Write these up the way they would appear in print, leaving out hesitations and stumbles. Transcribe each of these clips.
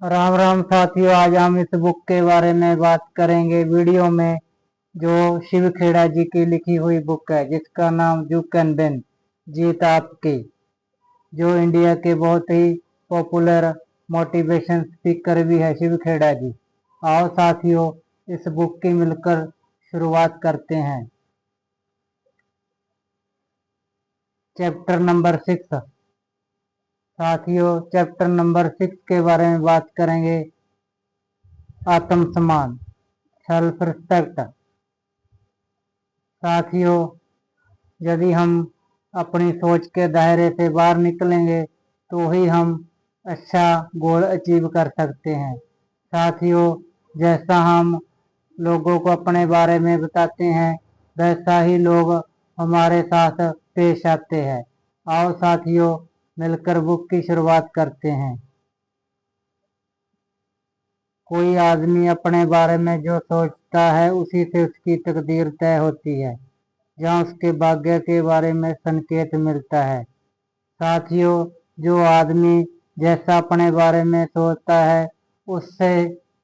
राम राम साथियों, आज हम इस बुक के बारे में बात करेंगे वीडियो में, जो शिव खेड़ा जी की लिखी हुई बुक है जिसका नाम यू कैन विन, जीत आपकी। जो इंडिया के बहुत ही पॉपुलर मोटिवेशन स्पीकर भी है शिव खेड़ा जी। आओ साथियों, इस बुक की मिलकर शुरुआत करते हैं। Chapter number 6। साथियों, चैप्टर नंबर 6 के बारे में बात करेंगे। आत्मसम्मान, सेल्फ रिस्पेक्ट। साथियों, यदि हम अपनी सोच के दायरे से बाहर निकलेंगे तो ही हम अच्छा गोल अचीव कर सकते हैं। साथियों, जैसा हम लोगों को अपने बारे में बताते हैं वैसा ही लोग हमारे साथ पेश आते हैं। आओ साथियों, मिलकर बुक की शुरुआत करते हैं। कोई आदमी अपने बारे में जो सोचता है उसी से उसकी तकदीर तय होती है, जहाँ उसके भाग्य के बारे में संकेत मिलता है। साथियों, जो आदमी जैसा अपने बारे में सोचता है उससे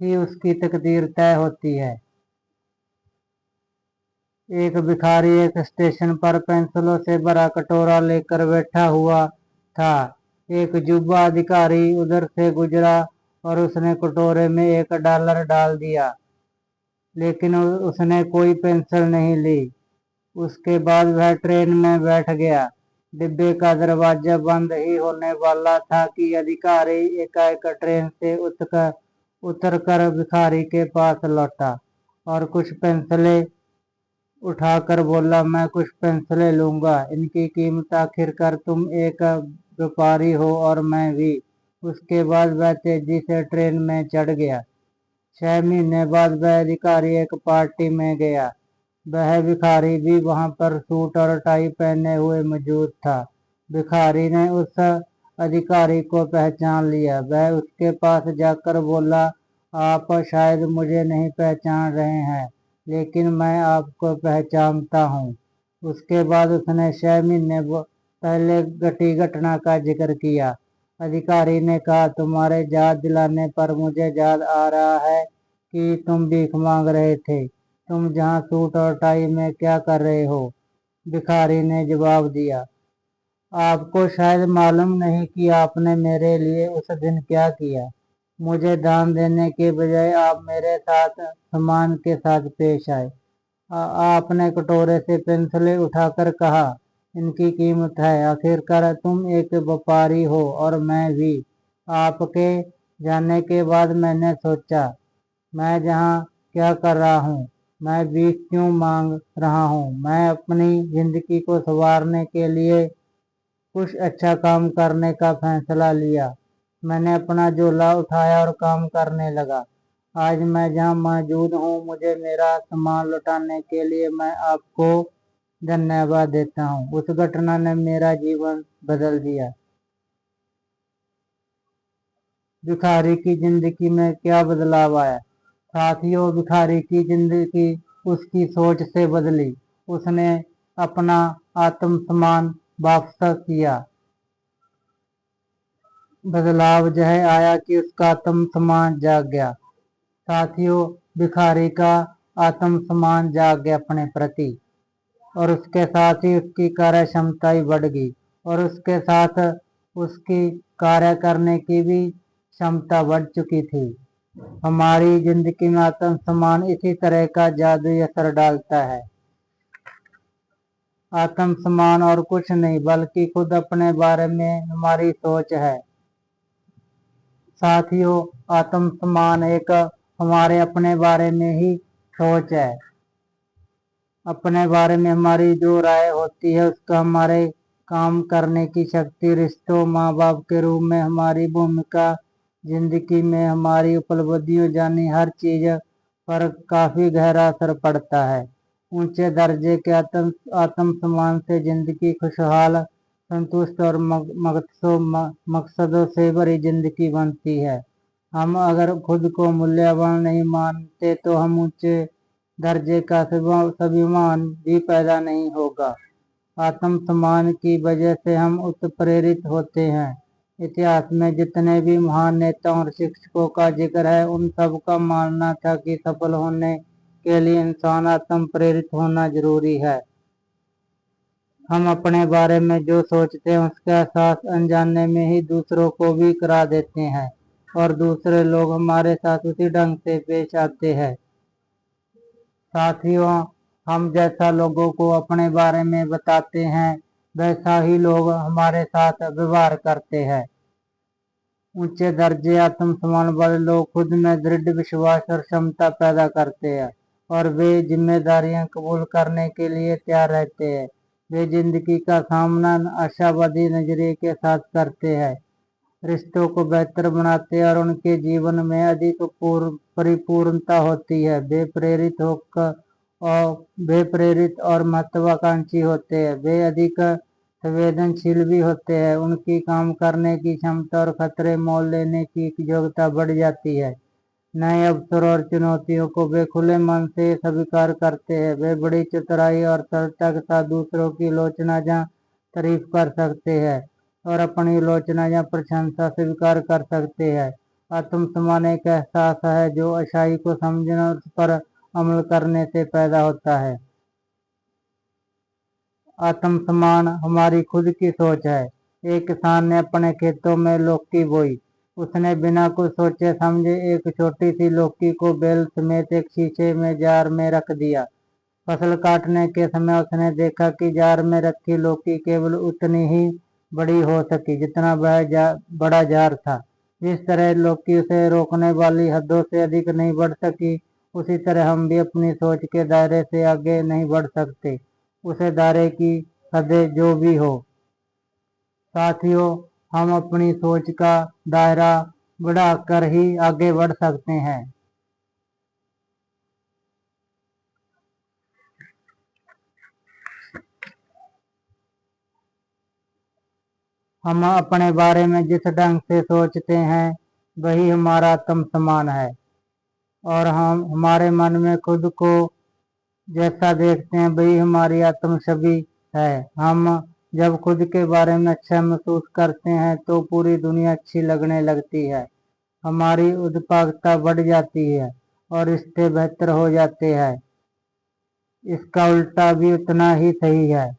ही उसकी तकदीर तय होती है। एक भिखारी एक स्टेशन पर पेंसिलों से भरा कटोरा लेकर बैठा हुआ था। एक युवा अधिकारी उधर से गुजरा और उसने कटोरे में $1 डाल दिया, लेकिन उसने कोई पेंसिल नहीं ली। उसके बाद वह ट्रेन में बैठ गया। डिब्बे का दरवाजा बंद ही होने वाला था कि अधिकारी एकाएक ट्रेन से उतरकर भिखारी के पास लौटा और कुछ पेंसिलें उठाकर बोला, मैं कुछ पेंसिलें लूंगा, इनकी कीमत आखिरकार तुम एक व्यापारी हो और मैं भी। उसके बाद वह तेजी से ट्रेन में चढ़ गया। 6 महीने बाद वह अधिकारी एक पार्टी में गया। वह भिखारी भी वहां पर सूट और टाई पहने हुए मौजूद था। भिखारी ने उस अधिकारी को पहचान लिया। वह उसके पास जाकर बोला, आप शायद मुझे नहीं पहचान रहे हैं, लेकिन मैं आपको पहचानता हूँ। उसके बाद उसने 6 महीने पहले घटी घटना का जिक्र किया। अधिकारी ने कहा, तुम्हारे याद दिलाने पर मुझे याद आ रहा है कि तुम भीख मांग रहे थे। तुम जहाँ सूट और टाई में क्या कर रहे हो? भिखारी ने जवाब दिया, आपको शायद मालूम नहीं कि आपने मेरे लिए उस दिन क्या किया। मुझे दान देने के बजाय आप मेरे साथ सम्मान के साथ पेश आए। आपने कटोरे से पेंसिलें उठाकर कहा, इनकी कीमत है। आखिरकार तुम एक व्यापारी हो और मैं भी। आपके जाने के बाद मैंने सोचा, मैं यहाँ क्या कर रहा हूँ? मैं भीख क्यों मांग रहा हूँ? मैं अपनी जिंदगी को संवारने के लिए कुछ अच्छा काम करने का फैसला लिया। मैंने अपना झोला उठाया और काम करने लगा। आज मैं जहाँ मौजूद हूँ, मुझे मेरा सामान लौटाने के लिए मैं आपको धन्यवाद देता हूँ। उस घटना ने मेरा जीवन बदल दिया। भिखारी की जिंदगी में क्या बदलाव आया? साथियों, भिखारी की जिंदगी उसकी सोच से बदली। उसने अपना आत्मसम्मान वापस किया। बदलाव यह आया कि उसका आत्मसम्मान जाग गया। साथियों, भिखारी का आत्मसम्मान जाग गया अपने प्रति, और उसके साथ ही उसकी कार्य क्षमता ही बढ़ गई, और उसके साथ उसकी कार्य करने की भी क्षमता बढ़ चुकी थी। हमारी जिंदगी में आत्मसम्मान इसी तरह का जादुई असर डालता है। आत्मसम्मान और कुछ नहीं बल्कि खुद अपने बारे में हमारी सोच है। साथियों, आत्मसम्मान एक हमारे अपने बारे में ही सोच है। अपने बारे में हमारी जो राय होती है उसका हमारे काम करने की शक्ति, रिश्तों, माँ बाप के रूप में हमारी भूमिका, जिंदगी में हमारी उपलब्धियों, जानी हर चीज पर काफी गहरा असर पड़ता है। ऊंचे दर्जे के आत्मसम्मान से जिंदगी खुशहाल, संतुष्ट और मकसदों से भरी जिंदगी बनती है। हम अगर खुद को मूल्यवान नहीं मानते तो हम ऊंचे दर्जे का स्वाभिमान भी पैदा नहीं होगा। आत्मसम्मान की वजह से हम उत्प्रेरित होते हैं। इतिहास में जितने भी महान नेताओं और शिक्षकों का जिक्र है, उन सब का मानना था कि सफल होने के लिए इंसान आत्म प्रेरित होना जरूरी है। हम अपने बारे में जो सोचते हैं उसका एहसास अनजाने में ही दूसरों को भी करा देते हैं और दूसरे लोग हमारे साथ उसी ढंग से पेश आते हैं। साथियों, हम जैसा लोगों को अपने बारे में बताते हैं, वैसा ही लोग हमारे साथ व्यवहार करते हैं। ऊंचे दर्जे आत्मसम्मान वाले लोग खुद में दृढ़ विश्वास और क्षमता पैदा करते हैं और वे जिम्मेदारियां कबूल करने के लिए तैयार रहते हैं। वे जिंदगी का सामना आशावादी नजरिए के साथ करते हैं, रिश्तों को बेहतर बनाते हैं और उनके जीवन में अधिक परिपूर्णता होती है। वे प्रेरित और महत्वाकांक्षी होते हैं। वे अधिक संवेदनशील भी होते हैं। उनकी काम करने की क्षमता और खतरे मोल लेने की योग्यता बढ़ जाती है। नए अवसर और चुनौतियों को वे खुले मन से स्वीकार करते हैं। वे बड़ी चतुराई और सरलता के साथ दूसरों की आलोचना या तारीफ कर सकते हैं और अपनी आलोचना या प्रशंसा स्वीकार कर सकते हैं। आत्मसम्मान एक एहसास है जो अच्छाई को समझने और उस पर अमल करने से पैदा होता है। आत्मसम्मान हमारी खुद की सोच है। एक किसान ने अपने खेतों में लौकी बोई। उसने बिना कुछ सोचे समझे एक छोटी सी लौकी को बेल समेत एक शीशे में जार में रख दिया। फसल काटने के समय उसने देखा कि जार में रखी लौकी केवल उतनी ही बड़ी हो सकी जितना वह बड़ा जार था। जिस तरह लौकी उसे रोकने वाली हदों से अधिक नहीं बढ़ सकी, उसी तरह हम भी अपनी सोच के दायरे से आगे नहीं बढ़ सकते, उसे दायरे की हदें जो भी हो। साथियों, हम अपनी सोच का दायरा बढ़ाकर ही आगे बढ़ सकते हैं। हम अपने बारे में जिस ढंग से सोचते हैं वही हमारा आत्मसम्मान है और हम हमारे मन में खुद को जैसा देखते हैं वही हमारी आत्म छवि है। हम जब खुद के बारे में अच्छा महसूस करते हैं तो पूरी दुनिया अच्छी लगने लगती है। हमारी उत्पादकता बढ़ जाती है और रिश्ते बेहतर हो जाते हैं। इसका उल्टा भी उतना ही सही है।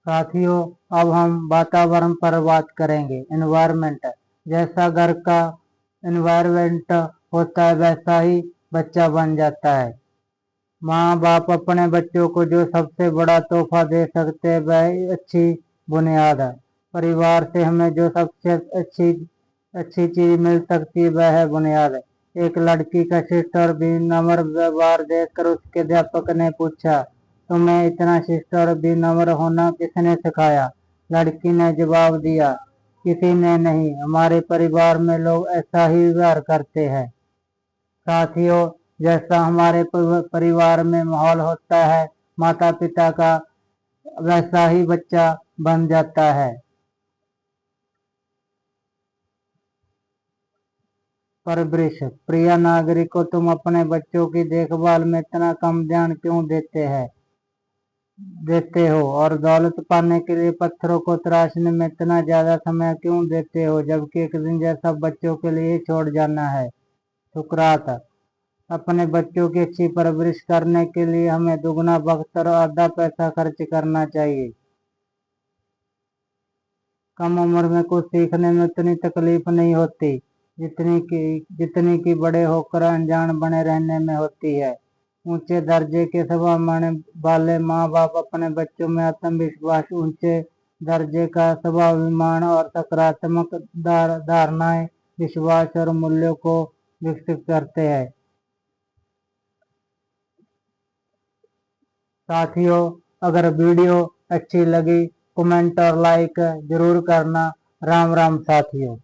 साथियों, अब हम वातावरण पर बात करेंगे। एनवायरमेंट, जैसा घर का एनवायरमेंट होता है वैसा ही बच्चा बन जाता है। माँ बाप अपने बच्चों को जो सबसे बड़ा तोहफा दे सकते हैं वह अच्छी बुनियाद है। परिवार से हमें जो सबसे अच्छी अच्छी चीज मिल सकती है वह है बुनियाद। एक लड़की का शिष्ट और विनम्र व्यवहार देखकर उसके अध्यापक ने पूछा, तुम्हें इतना शिष्ट और विनम्र होना किसने सिखाया? लड़की ने जवाब दिया, किसी ने नहीं, हमारे परिवार में लोग ऐसा ही व्यवहार करते हैं। साथियों, जैसा हमारे परिवार में माहौल होता है माता पिता का, वैसा ही बच्चा बन जाता है। परवरिश, प्रिय नागरिकों, तुम अपने बच्चों की देखभाल में इतना कम ध्यान क्यों देते हो और दौलत पाने के लिए पत्थरों को तराशने में इतना ज्यादा समय क्यों देते हो, जबकि एक दिन जैसा बच्चों के लिए छोड़ जाना है। सुकरात, अपने बच्चों की अच्छी परवरिश करने के लिए हमें दुगना वक्त और आधा पैसा खर्च करना चाहिए। कम उम्र में कुछ सीखने में उतनी तकलीफ नहीं होती जितनी की बड़े होकर अनजान बने रहने में होती है। ऊंचे दर्जे के स्वभाव मानने वाले माँ बाप अपने बच्चों में आत्मविश्वास, ऊंचे दर्जे का स्वाभिमान और सकारात्मक धारणाएं, विश्वास और मूल्यों को विकसित करते हैं। साथियों, अगर वीडियो अच्छी लगी कमेंट और लाइक जरूर करना। राम राम साथियों।